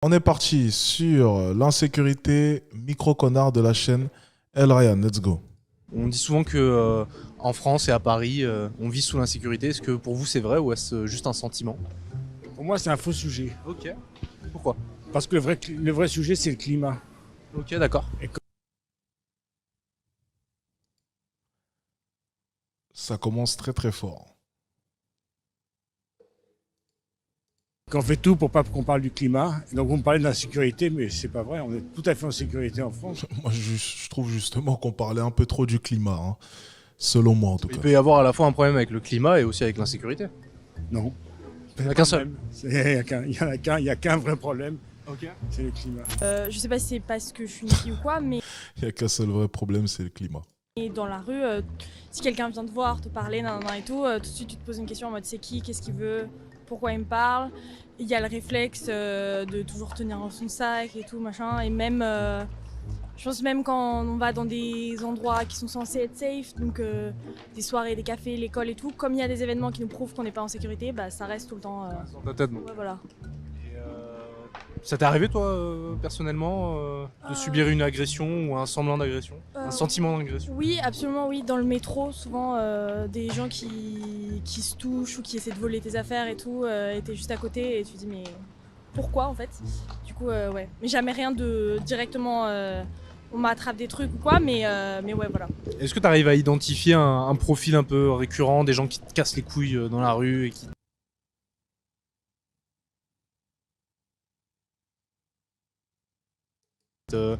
On est parti sur l'insécurité micro-connard de la chaîne El Ryan. Let's go. On dit souvent que en France et à Paris, on vit sous l'insécurité. Est-ce que pour vous c'est vrai ou est-ce juste un sentiment? Pour moi, c'est un faux sujet. Ok. Pourquoi? Parce que le vrai sujet, c'est le climat. Ok, d'accord. Ça commence très très fort. Qu'on fait tout pour pas qu'on parle du climat. Donc, vous me parlez de la sécurité, mais c'est pas vrai. On est tout à fait en sécurité en France. Moi, je trouve justement qu'on parlait un peu trop du climat, hein. Selon moi en tout Il cas. peut y avoir à la fois un problème avec le climat et aussi avec l'insécurité. Non. Il n'y en a qu'un seul. Il n'y a qu'un vrai problème, Ok. c'est le climat. Je sais pas si c'est parce que je suis une fille ou quoi, mais Il n'y a qu'un seul vrai problème, c'est le climat. dans la rue, si quelqu'un vient te voir, te parler, et tout de suite tu te poses une question en mode c'est qui, qu'est-ce qu'il veut, pourquoi il me parle. Il y a le réflexe de toujours tenir dans son sac et tout, machin. Et même, je pense même quand on va dans des endroits qui sont censés être safe, donc des soirées, des cafés, l'école et tout, comme il y a des événements qui nous prouvent qu'on n'est pas en sécurité, bah ça reste tout le temps. Dans ta tête, non. Ouais, voilà. Et, ça t'est arrivé toi personnellement de subir une agression ou un semblant d'agression, un sentiment d'agression? Oui, absolument, oui. Dans le métro, souvent, des gens qui se touchent ou qui essaient de voler tes affaires et tout, et t'es juste à côté et tu te dis mais pourquoi en fait? Du coup, ouais. Mais jamais rien de directement, on m'attrape des trucs ou quoi, mais ouais, voilà. Est-ce que tu arrives à identifier un profil un peu récurrent, des gens qui te cassent les couilles dans la rue et qui te,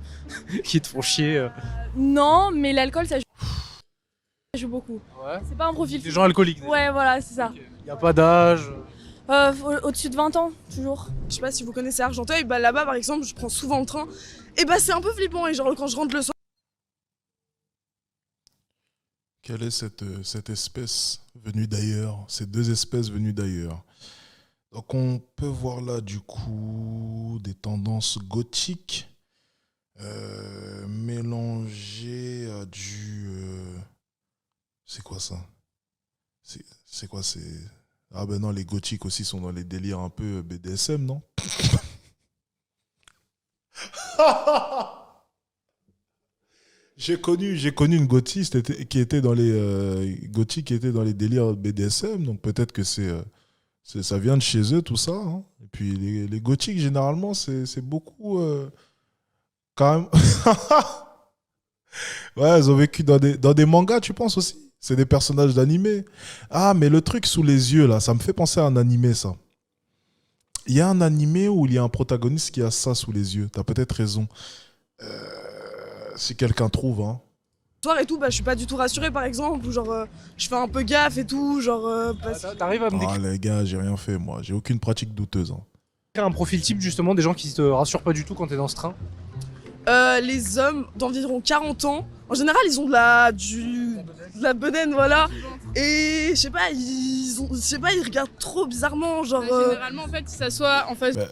qui te font chier? Non, mais l'alcool, ça joue beaucoup. Ouais. C'est pas un profil. Des gens alcooliques. Ouais, voilà, c'est ça. Il n'y a pas d'âge. Au-dessus de 20 ans, toujours. Je sais pas si vous connaissez Argenteuil, bah là-bas par exemple, je prends souvent le train. Et bah c'est un peu flippant et genre quand je rentre le soir. Quelle est cette espèce venue d'ailleurs? Ces deux espèces venues d'ailleurs. Donc on peut voir là du coup des tendances gothiques mélangées à du... c'est quoi ça? C'est quoi? C'est... Ah ben non, les gothiques aussi sont dans les délires un peu BDSM, non? J'ai connu une gothique qui était dans les gothiques qui était dans les délires BDSM, donc peut-être que ça vient de chez eux tout ça, hein. Et puis les gothiques généralement c'est beaucoup quand même. Ouais, ils ont vécu dans des mangas, tu penses aussi? C'est des personnages d'animé. Ah, mais le truc sous les yeux là, ça me fait penser à un animé ça. Il y a un animé où il y a un protagoniste qui a ça sous les yeux. T'as peut-être raison. Si quelqu'un trouve, hein. Et tout, bah je suis pas du tout rassurée par exemple, ou genre je fais un peu gaffe et tout, genre T'arrives à me Ah les gars, j'ai rien fait moi. J'ai aucune pratique douteuse, hein. décrire un profil type justement des gens qui te rassurent pas du tout quand t'es dans ce train? les hommes d'environ 40 ans, en général ils ont de la bedaine, voilà. Et je sais pas, ils regardent trop bizarrement, genre. Généralement, en fait, ils s'assoient en face. Bah,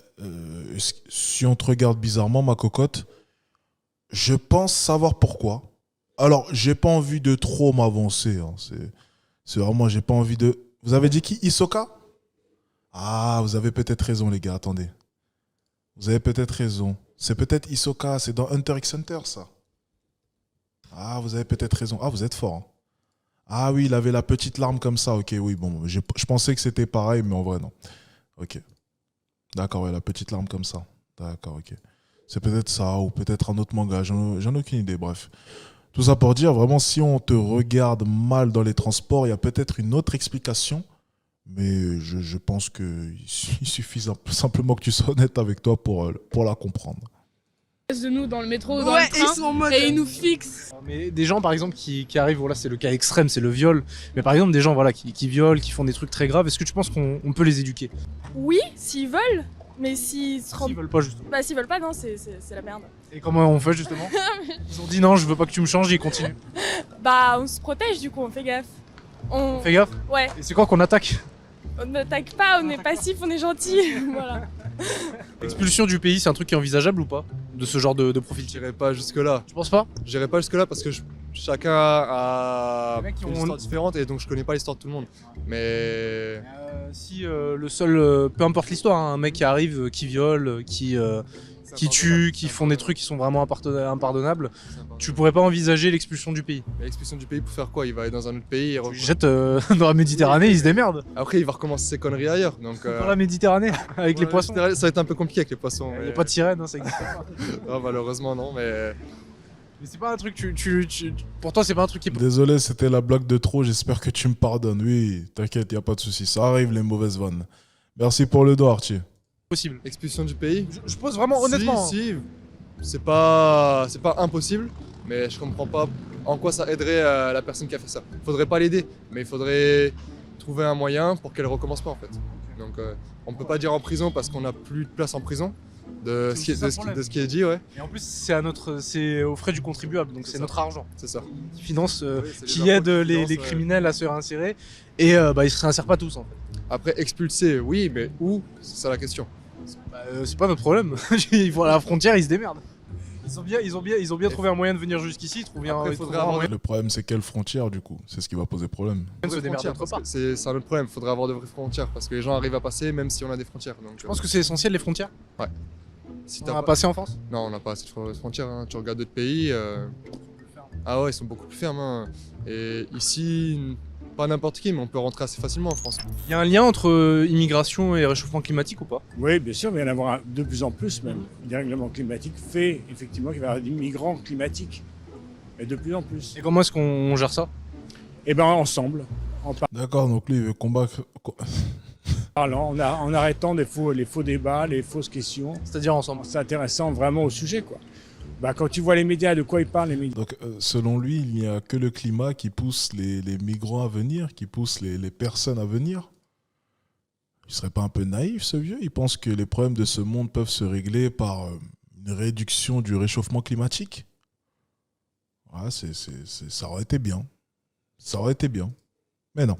si on te regarde bizarrement, ma cocotte, je pense savoir pourquoi. Alors, j'ai pas envie de trop m'avancer, hein. C'est vraiment, j'ai pas envie de... Vous avez dit qui? Hisoka? Ah, vous avez peut-être raison, les gars, attendez. Vous avez peut-être raison. C'est peut-être Hisoka, c'est dans Hunter x Hunter, ça. Ah, vous avez peut-être raison. Ah, vous êtes fort, hein. Ah oui, il avait la petite larme comme ça, ok, oui, bon, je pensais que c'était pareil, mais en vrai, non. Ok. D'accord, ouais, la petite larme comme ça. D'accord, ok. C'est peut-être ça, ou peut-être un autre manga, j'en ai aucune idée, bref. Tout ça pour dire, vraiment, si on te regarde mal dans les transports, il y a peut-être une autre explication, mais je pense qu'il suffit simplement que tu sois honnête avec toi pour la comprendre. De nous dans le métro, dans Ouais, le et ils train, sont en mode. et ils nous fixent. Mais des gens par exemple qui arrivent, voilà, c'est le cas extrême, c'est le viol. Mais par exemple des gens voilà qui violent, qui font des trucs très graves, est-ce que tu penses qu'on peut les éduquer? Oui, s'ils veulent, mais s'ils se rendent. S'ils veulent pas justement. Bah, s'ils veulent pas, non, c'est la merde. Et comment on fait justement? Ils ont dit non, je veux pas que tu me changes, ils continuent. Bah, on se protège du coup, on fait gaffe. Fais gaffe. Ouais, Et c'est quoi qu'on attaque? on n'attaque pas, on est passif, on est gentil. Voilà. Expulsion du pays, c'est un truc qui est envisageable ou pas? De ce genre de profil? J'irai pas jusque-là. Tu penses pas? J'irai pas jusque-là parce que chacun a Les mecs qui une ont- histoire différente et donc je connais pas l'histoire de tout le monde. Mais Si le seul, peu importe l'histoire, hein, un mec qui arrive, qui viole, qui tue, qui font des trucs qui sont vraiment impardonnables, tu pourrais pas envisager l'expulsion du pays. Mais l'expulsion du pays pour faire quoi? Il va aller dans un autre pays et Tu le jettes dans la Méditerranée, il se démerde. après il va recommencer ses conneries ailleurs. Donc Dans la Méditerranée, avec les ouais, poissons. ça va être un peu compliqué avec les poissons. Il n'y mais- a pas de sirène, hein, ça existe pas. Non, malheureusement non, mais Mais c'est pas un truc, pour toi, c'est pas un truc qui est Désolé, c'était la blague de trop. J'espère que tu me pardonnes. Oui, t'inquiète, y a pas de souci. Ça arrive, les mauvaises vannes. Merci pour le dos, Archie. possible. expulsion du pays. Je pose vraiment honnêtement. Si, c'est pas impossible, mais je comprends pas en quoi ça aiderait la personne qui a fait ça. Faudrait pas l'aider, mais il faudrait trouver un moyen pour qu'elle recommence pas en fait. Donc on peut pas dire en prison parce qu'on n'a plus de place en prison de C'est ce ça le qui, problème. de ce qui est dit, ouais, Et en plus, c'est aux frais du contribuable, donc C'est c'est ça. notre argent c'est ça. qui finance, Oui, c'est les qui impôts aide qui les financent, criminels à se réinsérer. Et ils se réinsèrent pas tous en fait. Après expulser, oui, mais où? C'est ça la question. C'est pas notre problème. Ils vont à la frontière, ils se démerdent. Ils ont bien trouvé un moyen de venir jusqu'ici. Après, Ils faudrait trouveront un avoir moyen Le problème, c'est quelle frontière, du coup? C'est ce qui va poser problème. de se Vraies démerder frontières, autre parce part. que c'est un autre problème. Faudrait avoir de vraies frontières parce que les gens arrivent à passer même si on a des frontières. Donc, Je pense que c'est essentiel les frontières. si On t'as a pas- passé en France. Non, on n'a pas assez de frontières. Hein. Tu regardes d'autres pays. Ah ouais, ils sont beaucoup plus fermes. Hein. Et ici, pas n'importe qui, mais on peut rentrer assez facilement en France. Il y a un lien entre immigration et réchauffement climatique ou pas? Oui, bien sûr, il va y en avoir de plus en plus même. Le dérèglement climatique fait effectivement qu'il va y avoir des migrants climatiques. Et de plus en plus. Et comment est-ce qu'on gère ça? Et bien ensemble, en D'accord, donc lui, il veut combattre. parlant, en arrêtant les faux débats, les fausses questions, C'est-à-dire ensemble. en s'intéressant vraiment au sujet, quoi. Bah, quand tu vois les médias, de quoi ils parlent, les médias. Donc, selon lui, il n'y a que le climat qui pousse les migrants à venir, qui pousse les personnes à venir. Il serait pas un peu naïf, ce vieux? Il pense que les problèmes de ce monde peuvent se régler par une réduction du réchauffement climatique? Ouais, ça aurait été bien. Ça aurait été bien. Mais non.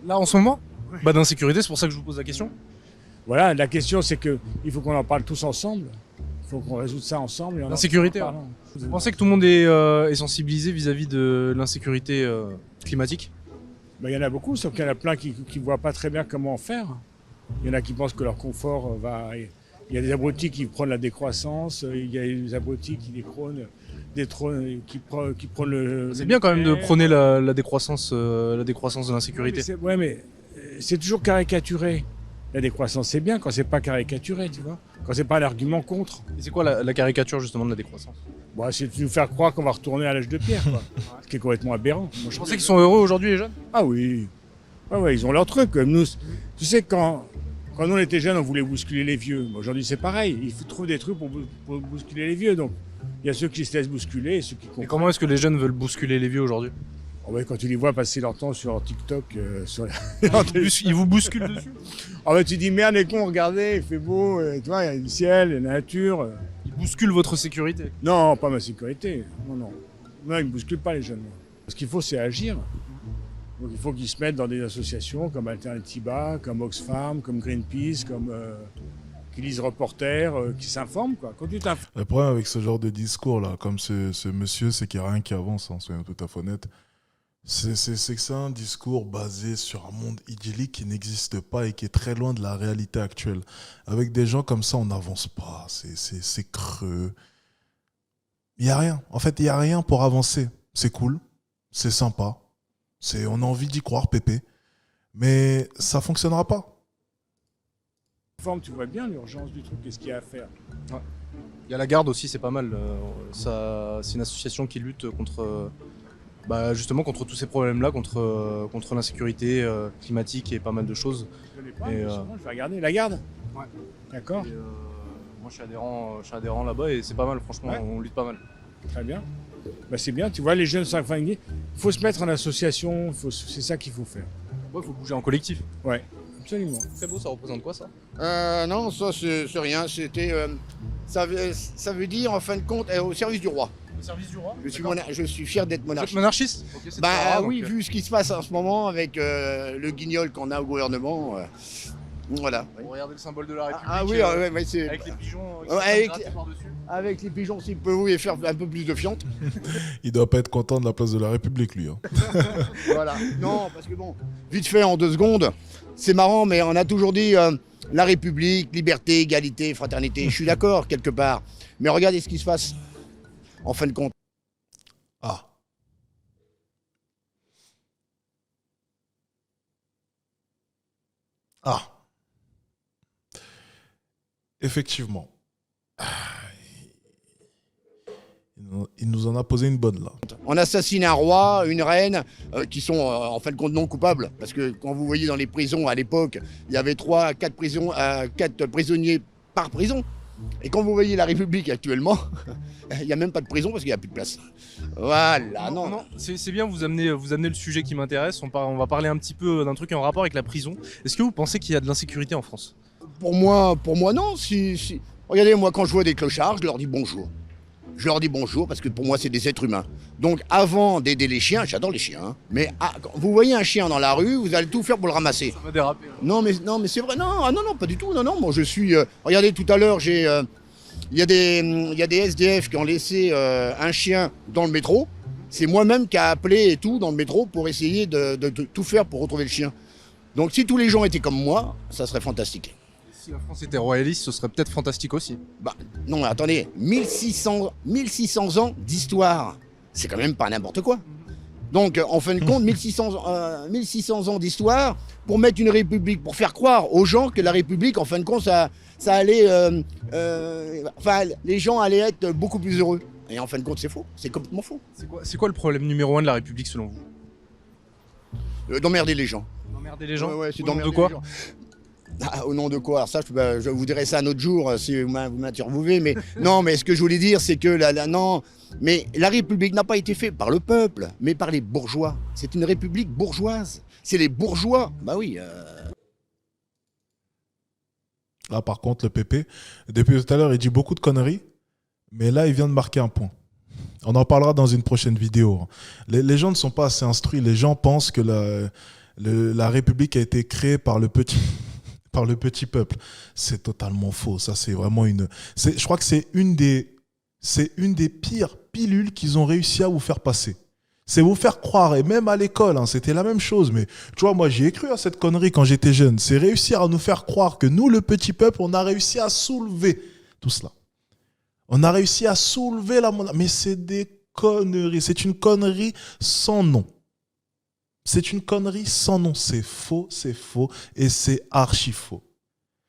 Là en ce moment? Bah d'insécurité, c'est pour ça que je vous pose la question. Voilà, la question c'est que il faut qu'on en parle tous ensemble. Il faut qu'on résout ça ensemble. et en en L'insécurité, parlant. Vous pensez que tout le monde est sensibilisé vis-à-vis de l'insécurité climatique? Bah, il y en a beaucoup, sauf qu'il y en a plein qui ne voient pas très bien comment faire. Il y en a qui pensent que leur confort va... Il y a des abrutis qui prônent la décroissance, il y a des abrutis qui prônent le... C'est bien quand même de prôner la décroissance de l'insécurité. Ouais, mais c'est toujours caricaturé. La décroissance, c'est bien quand c'est pas caricaturé, tu vois. Quand c'est pas un argument contre. Et c'est quoi la caricature justement de la décroissance? Bon, c'est de nous faire croire qu'on va retourner à l'âge de pierre, quoi. Ce qui est complètement aberrant. Moi, Je pensais qu'ils sont heureux aujourd'hui les jeunes. Ah oui. Ouais, ils ont leur truc. Nous, tu sais, quand nous on était jeunes, on voulait bousculer les vieux. Aujourd'hui, c'est pareil. Il faut trouver des trucs pour bousculer les vieux. Donc, il y a ceux qui se laissent bousculer et ceux qui Et comprennent. comment est-ce que les jeunes veulent bousculer les vieux aujourd'hui? Oh ouais, quand tu les vois passer leur temps sur TikTok, sur Ils vous bousculent dessus? Ah ouais, tu dis merde les cons, regardez, il fait beau, tu vois, il y a du ciel, il y a la nature. Ils bousculent votre sécurité. Non, pas ma sécurité. Non, ils ne bousculent pas les jeunes. moi. Ce qu'il faut, c'est agir. Donc il faut qu'ils se mettent dans des associations comme Alternatiba, comme Oxfam, comme Greenpeace, comme qui lisent Reporter, qui s'informent, quoi. Quand tu t'informes, Le problème avec ce genre de discours-là, comme ce monsieur, c'est qu'il n'y a rien qui avance, hein, soyons tout à fait honnêtes. C'est que c'est un discours basé sur un monde idyllique qui n'existe pas et qui est très loin de la réalité actuelle. Avec des gens comme ça, on n'avance pas. C'est creux. Il n'y a rien. En fait, il n'y a rien pour avancer. C'est cool. C'est sympa. On a envie d'y croire, Pépé. Mais ça ne fonctionnera pas. tu vois bien l'urgence du truc, qu'est-ce qu'il y a à faire. Il y a la garde aussi, c'est pas mal. C'est une association qui lutte contre, justement contre tous ces problèmes-là, contre l'insécurité climatique et pas mal de choses. Je connais pas, Et, mais sûrement, je vais regarder. La garde. Ouais. D'accord, Et, moi je suis adhérent là-bas et c'est pas mal, franchement, Ouais. on lutte pas mal. très bien. Bah, c'est bien, tu vois, les jeunes sont il faut se mettre en association, c'est ça qu'il faut faire. Ouais, faut bouger en collectif. Absolument. C'est beau, ça représente quoi ça? Non, ça c'est rien. C'était, ça veut dire en fin de compte au service du roi. Le service du roi? Je suis fier d'être Vous êtes monarchiste. monarchiste? Ok, c'est très Bah rare, oui, donc, vu ce qui se passe en ce moment avec le guignol qu'on a au gouvernement, Voilà. Regardez le symbole de la République. Ah oui, ouais, c'est... Avec les pigeons qui Ouais, sont avec- grattés par-dessus. Avec les pigeons, s'il peut vous faire un peu plus de fiente. Il doit pas être content de la place de la République, lui. Hein. Voilà. Non, parce que bon, vite fait en 2 secondes, c'est marrant, mais on a toujours dit la République, liberté, égalité, fraternité. Je suis d'accord quelque part. Mais regardez ce qui se passe en fin de compte. Ah. Ah. Effectivement. Il nous en a posé une bonne là. On assassine un roi, une reine, qui sont en fin de compte non coupables. Parce que quand vous voyez dans les prisons à l'époque, il y avait 3 à 4 prisonniers par prison. Et quand vous voyez la République actuellement, il n'y a même pas de prison parce qu'il n'y a plus de place. Voilà, non. C'est bien, vous amenez le sujet qui m'intéresse. On va parler un petit peu d'un truc en rapport avec la prison. Est-ce que vous pensez qu'il y a de l'insécurité en France? Pour moi, non. Regardez, moi, quand je vois des clochards, je leur dis bonjour. Je leur dis bonjour parce que pour moi, c'est des êtres humains. Donc, avant d'aider les chiens, j'adore les chiens, hein, mais quand vous voyez un chien dans la rue, vous allez tout faire pour le ramasser. Ça va déraper. Non, mais c'est vrai. Non, pas du tout. Non, moi, je suis. Regardez, tout à l'heure, il y a des SDF qui ont laissé un chien dans le métro. C'est moi-même qui a appelé et tout dans le métro pour essayer de tout faire pour retrouver le chien. Donc, si tous les gens étaient comme moi, ça serait fantastique. Si la France était royaliste, ce serait peut-être fantastique aussi. Bah, non, mais attendez, 1600 ans d'histoire, c'est quand même pas n'importe quoi. Donc, en fin de compte, 1600 ans d'histoire pour mettre une république, pour faire croire aux gens que la république, en fin de compte, ça allait... les gens allaient être beaucoup plus heureux. Et en fin de compte, c'est faux, c'est complètement faux. C'est quoi le problème numéro 1 de la République selon vous? D'emmerder les gens. D'emmerder les gens? Ouais, c'est Au nom de d'emmerder quoi? les gens. Ah, au nom de quoi? Alors ça, je vous dirai ça un autre jour si vous m'interviewez. Mais non, mais ce que je voulais dire, c'est que non, mais la République n'a pas été faite par le peuple, mais par les bourgeois. C'est une République bourgeoise. C'est les bourgeois. Bah oui. Là, par contre, le PP, depuis tout à l'heure, il dit beaucoup de conneries, mais là, il vient de marquer un point. On en parlera dans une prochaine vidéo. Les gens ne sont pas assez instruits. Les gens pensent que la République a été créée par le petit peuple. C'est totalement faux. Ça, c'est vraiment je crois que c'est une des pires pilules qu'ils ont réussi à vous faire passer. C'est vous faire croire, et même à l'école, hein, c'était la même chose. Mais tu vois, moi, j'y ai cru à cette connerie quand j'étais jeune. C'est réussir à nous faire croire que nous, le petit peuple, on a réussi à soulever tout cela. On a réussi à soulever la monnaie. Mais c'est des conneries. C'est une connerie sans nom. C'est une connerie sans nom. C'est faux et c'est archi faux.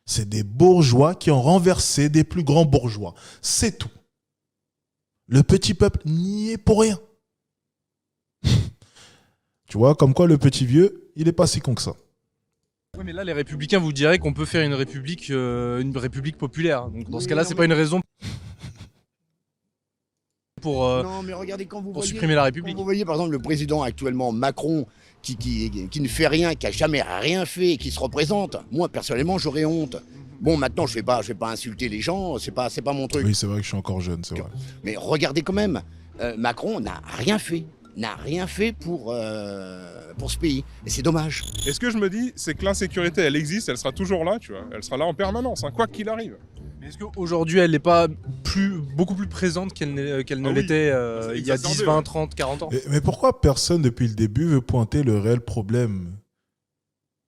C'est des bourgeois qui ont renversé des plus grands bourgeois. C'est tout. Le petit peuple n'y est pour rien. Tu vois, comme quoi le petit vieux, il n'est pas si con que ça. Oui, mais là, les républicains vous diraient qu'on peut faire une république populaire. Donc dans ce cas-là, c'est pas une raison pour Non, mais regardez quand vous voyez, supprimer la République. Quand vous voyez par exemple le président actuellement, Macron, qui ne fait rien, qui a jamais rien fait, qui se représente. Moi personnellement, j'aurais honte. Bon, maintenant, je vais pas insulter les gens, c'est pas mon truc. Oui, c'est vrai que je suis encore jeune, c'est vrai. Mais regardez quand même, Macron n'a rien fait. Pour ce pays. Et c'est dommage. Et ce que je me dis, c'est que l'insécurité, elle existe, elle sera toujours là, tu vois. Elle sera là en permanence, hein, quoi qu'il arrive. Mais est-ce qu'aujourd'hui, elle n'est pas beaucoup plus présente qu'elle ne l'était il y a 10, 20, 30, 40 ans? Mais pourquoi personne, depuis le début, veut pointer le réel problème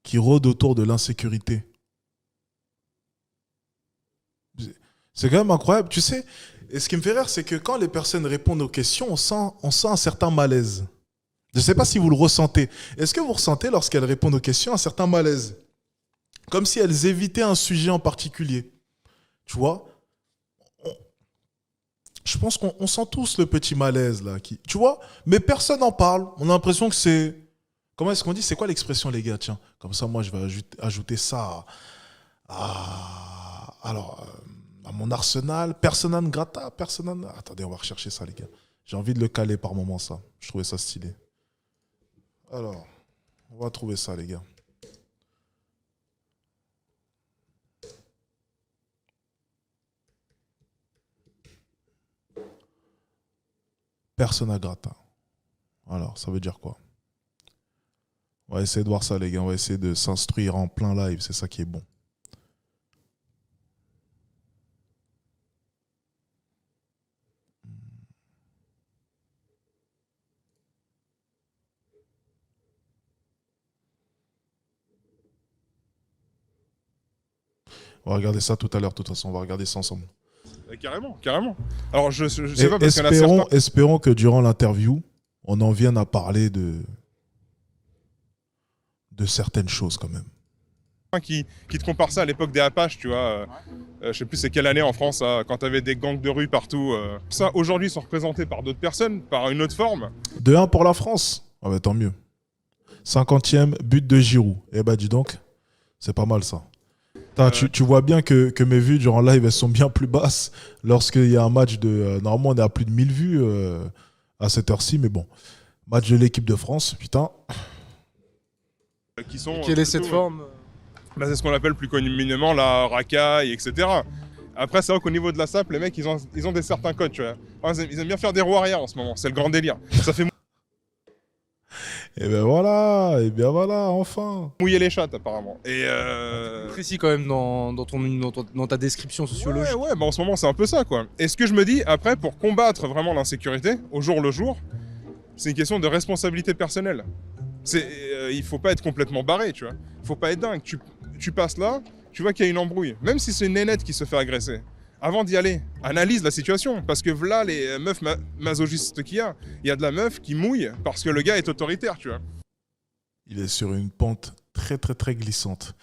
qui rôde autour de l'insécurité? C'est quand même incroyable. Tu sais, et ce qui me fait rire, c'est que quand les personnes répondent aux questions, on sent un certain malaise. Je ne sais pas si vous le ressentez. Est-ce que vous ressentez, lorsqu'elles répondent aux questions, un certain malaise? Comme si elles évitaient un sujet en particulier. Tu vois? Je pense qu'on sent tous le petit malaise, là. Tu vois? Mais personne n'en parle. On a l'impression que c'est... Comment est-ce qu'on dit? C'est quoi l'expression, les gars? Tiens, comme ça, moi, je vais ajouter ça à mon arsenal. Persona non grata. Attendez, on va rechercher ça, les gars. J'ai envie de le caler par moment, ça. Je trouvais ça stylé. Alors, on va trouver ça, les gars. Persona grata. Alors, ça veut dire quoi? On va essayer de voir ça, les gars. On va essayer de s'instruire en plein live. C'est ça qui est bon. On va regarder ça tout à l'heure, de toute façon, on va regarder ça ensemble. Carrément, carrément. Alors je sais Et pas parce qu'il y en a certains... espérons que durant l'interview, on en vienne à parler de certaines choses quand même. qui te comparent ça à l'époque des Apaches, tu vois. Je sais plus c'est quelle année en France, ça, quand t'avais des gangs de rue partout. Ça, aujourd'hui, sont représentés par d'autres personnes, par une autre forme. 2-1 pour la France. Ah bah tant mieux. 50e but de Giroud. Eh bah dis donc, c'est pas mal ça. Tu vois bien que mes vues durant live, elles sont bien plus basses lorsqu'il y a un match de... normalement, on est à plus de 1000 vues à cette heure-ci, mais bon. Match de l'équipe de France, putain. Qui sont, Quelle est cette forme bah, c'est ce qu'on appelle plus communément la racaille, etc. Après, c'est vrai qu'au niveau de la SAP, les mecs, ils ont des certains codes, tu vois. Ils aiment bien faire des roues arrière en ce moment, c'est le grand délire. Ça fait Et ben voilà, enfin. mouiller les chattes, apparemment. Et précis quand même dans ta description sociologique. Ouais, bah en ce moment, c'est un peu ça, quoi. Et ce que je me dis, après, pour combattre vraiment l'insécurité, au jour le jour, c'est une question de responsabilité personnelle. Il faut pas être complètement barré, tu vois. Il faut pas être dingue. Tu passes là, tu vois qu'il y a une embrouille. Même si c'est une nénette qui se fait agresser, avant d'y aller, analyse la situation. Parce que voilà les meufs masochistes qu'il y a de la meuf qui mouille parce que le gars est autoritaire, tu vois. Il est sur une pente très très très glissante.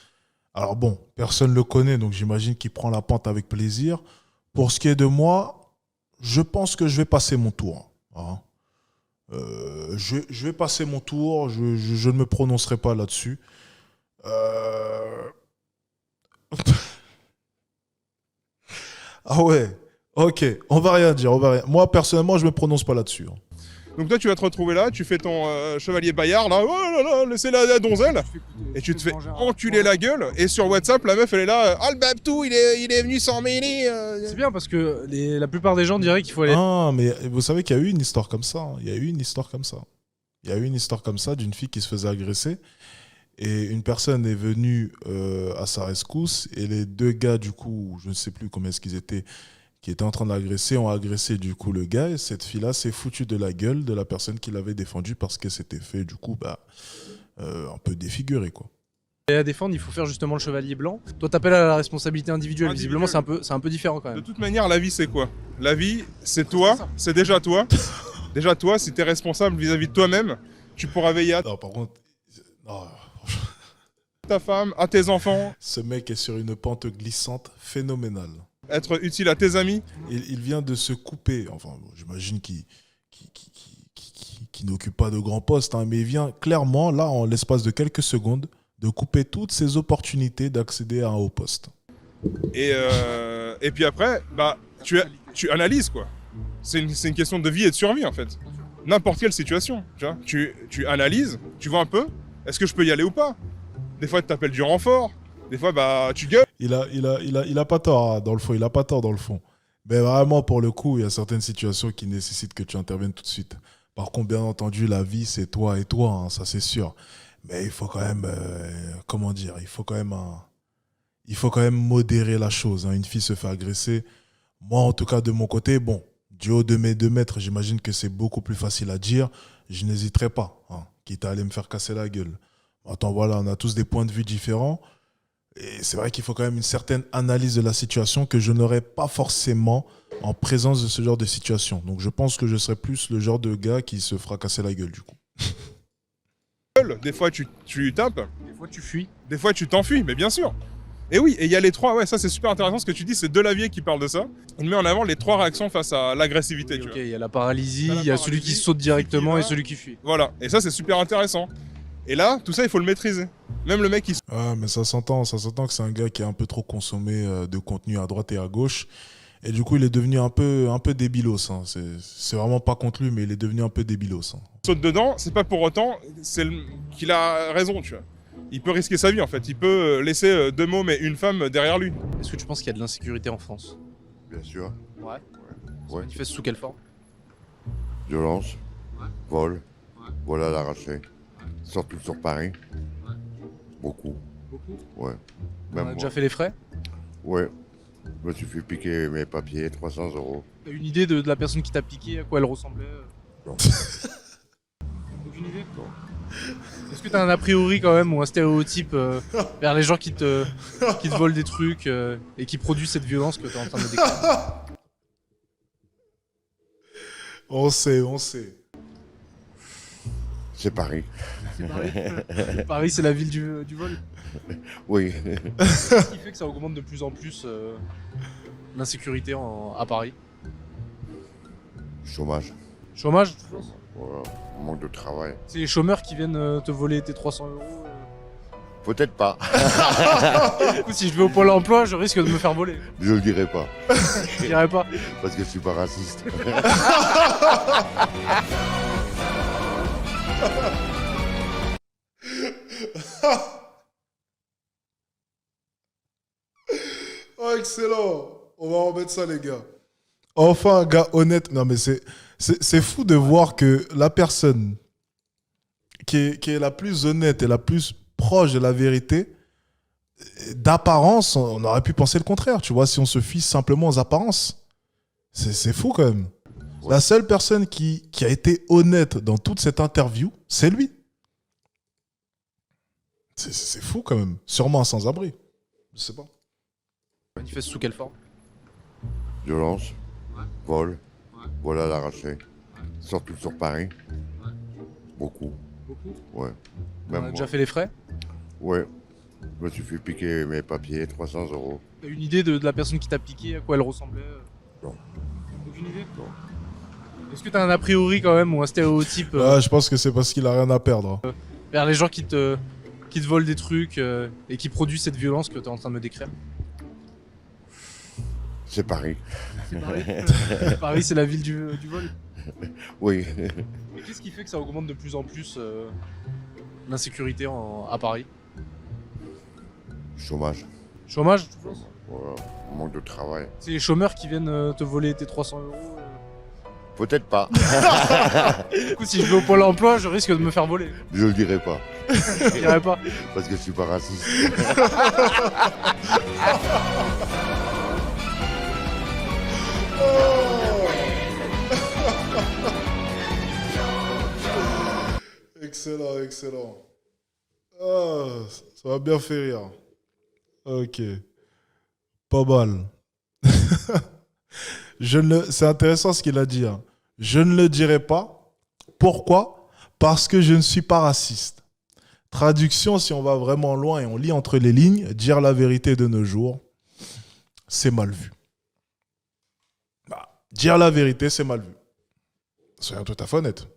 Alors bon, personne ne le connaît, donc j'imagine qu'il prend la pente avec plaisir. Pour ce qui est de moi, je pense que je vais passer mon tour. Hein. Je vais passer mon tour, je ne me prononcerai pas là-dessus. Ah ouais, ok, on va rien dire, Moi, personnellement, je me prononce pas là-dessus. Hein. Donc toi, tu vas te retrouver là, tu fais ton chevalier Bayard, là, oh là là, laissez la donzelle, et tu te fais enculer la gueule, et sur WhatsApp, la meuf, elle est là, ah le Babtou, il est venu s'en mêler. C'est bien parce que la plupart des gens diraient qu'il faut aller... Ah, mais vous savez qu'il y a eu une histoire comme ça. Il y a eu une histoire comme ça d'une fille qui se faisait agresser. Et une personne est venue à sa rescousse. Et les deux gars, du coup, je ne sais plus combien est-ce qu'ils étaient, qui étaient en train d'agresser, ont agressé du coup le gars. Et cette fille-là s'est foutue de la gueule de la personne qui l'avait défendue parce qu'elle s'était fait, du coup, un peu défigurée, quoi. Et à défendre, il faut faire justement le chevalier blanc. Toi, t'appelles à la responsabilité individuelle. Visiblement, c'est un peu différent quand même. De toute manière, la vie, c'est quoi? La vie, c'est toi, c'est déjà toi. Déjà toi, si t'es responsable vis-à-vis de toi-même, tu pourras veiller à Non, par contre... Non. ta femme, à tes enfants. Ce mec est sur une pente glissante phénoménale. Être utile à tes amis. Il vient de se couper, enfin, j'imagine qu'il n'occupe pas de grands postes, hein, mais il vient clairement, là, en l'espace de quelques secondes, de couper toutes ses opportunités d'accéder à un haut poste. Et puis après, tu analyses, quoi. C'est une question de vie et de survie, en fait. N'importe quelle situation, tu vois. Tu analyses, tu vois un peu, est-ce que je peux y aller ou pas? Des fois, tu t'appelles du renfort, des fois, tu gueules. Il a pas tort, hein, dans le fond, il a pas tort dans le fond. Mais vraiment, pour le coup, il y a certaines situations qui nécessitent que tu interviennes tout de suite. Par contre, bien entendu, la vie, c'est toi et toi, hein, ça c'est sûr. Mais il faut quand même, il faut quand même modérer la chose. Hein. Une fille se fait agresser. Moi, en tout cas, de mon côté, bon, du haut de mes 2 mètres, j'imagine que c'est beaucoup plus facile à dire. Je n'hésiterai pas, hein, quitte à aller me faire casser la gueule. Attends, voilà, on a tous des points de vue différents. Et c'est vrai qu'il faut quand même une certaine analyse de la situation que je n'aurais pas forcément en présence de ce genre de situation. Donc je pense que je serais plus le genre de gars qui se fera casser la gueule, du coup. Des fois, tu tapes. Des fois, tu fuis. Des fois, tu t'enfuis, mais bien sûr. Et oui, et il y a les 3, ouais, ça c'est super intéressant ce que tu dis, c'est Delavier qui parle de ça. Il met en avant les 3 réactions face à l'agressivité. Ok, il y a la paralysie, il y a celui qui saute directement et celui qui fuit. Voilà, et ça c'est super intéressant. Et là, tout ça, il faut le maîtriser. Même le mec qui... Ah, mais ça s'entend que c'est un gars qui a un peu trop consommé de contenu à droite et à gauche. Et du coup, il est devenu un peu débilos. Hein. C'est vraiment pas contre lui, mais il est devenu un peu débilos. Hein. Saute dedans, c'est pas pour autant qu'il a raison, tu vois. Il peut risquer sa vie, en fait. Il peut laisser 2 mômes et une femme derrière lui. Est-ce que tu penses qu'il y a de l'insécurité en France? Bien sûr. Ouais. Ça Ouais. manifeste sous quelle forme? Violence, vol, vol à l'arraché. Surtout sur Paris. Beaucoup. Beaucoup? Ouais. On Même a moi. déjà fait les frais? Ouais. Je me suis fait piquer mes papiers, 300 €. T'as une idée de la personne qui t'a piqué, à quoi elle ressemblait? Non. Aucune idée? Est-ce que t'as un a priori quand même ou un stéréotype vers les gens qui te volent des trucs et qui produisent cette violence que t'es en train de décrire? On sait. C'est Paris. Paris, c'est la ville du vol. Oui. Qu'est-ce qui fait que ça augmente de plus en plus l'insécurité à Paris? Chômage. Chômage? Voilà. Manque de travail. C'est les chômeurs qui viennent te voler tes 300 euros. Peut-être pas. Du coup, si je vais au Pôle emploi, je risque de me faire voler. Je le dirai pas. Je dirais pas. Parce que je suis pas raciste. Oh, excellent. On va remettre ça, les gars. Enfin, un gars honnête. Non, mais c'est fou de voir que la personne qui est la plus honnête et la plus proche de la vérité, d'apparence, on aurait pu penser le contraire, tu vois, si on se fie simplement aux apparences. C'est fou quand même. Ouais. La seule personne qui a été honnête dans toute cette interview, c'est lui. C'est fou quand même. Sûrement un sans-abri. Je sais pas. Manifeste sous quelle forme? Violence. Vol. Vol à l'arraché. Surtout sur Paris. Beaucoup. Beaucoup. Ouais. On Même a moi. déjà fait les frais? Ouais. Je me suis fait piquer mes papiers, 300 euros. T'as une idée de la personne qui t'a piqué, à quoi elle ressemblait? Non. Aucune idée? Non. Est-ce que t'as un a priori quand même ou un stéréotype Je pense que c'est parce qu'il a rien à perdre. vers les gens qui te volent des trucs et qui produisent cette violence que t'es en train de me décrire? C'est Paris. C'est Paris. Paris, c'est la ville du vol. Oui. Et qu'est-ce qui fait que ça augmente de plus en plus l'insécurité à Paris? Chômage. Chômage? Voilà. Manque de travail. C'est les chômeurs qui viennent te voler tes 300 euros. Peut-être pas. Du coup, si je vais au Pôle emploi, je risque de me faire voler. Je le dirai pas. Je dirais pas. Parce que je suis pas raciste. Excellent, excellent. Ah, ça m'a bien fait rire. Ok. Pas mal. C'est intéressant ce qu'il a dit. Hein. Je ne le dirai pas. Pourquoi? Parce que je ne suis pas raciste. Traduction, si on va vraiment loin et on lit entre les lignes, dire la vérité de nos jours, c'est mal vu. Dire la vérité, c'est mal vu. Soyons tout à fait honnêtes.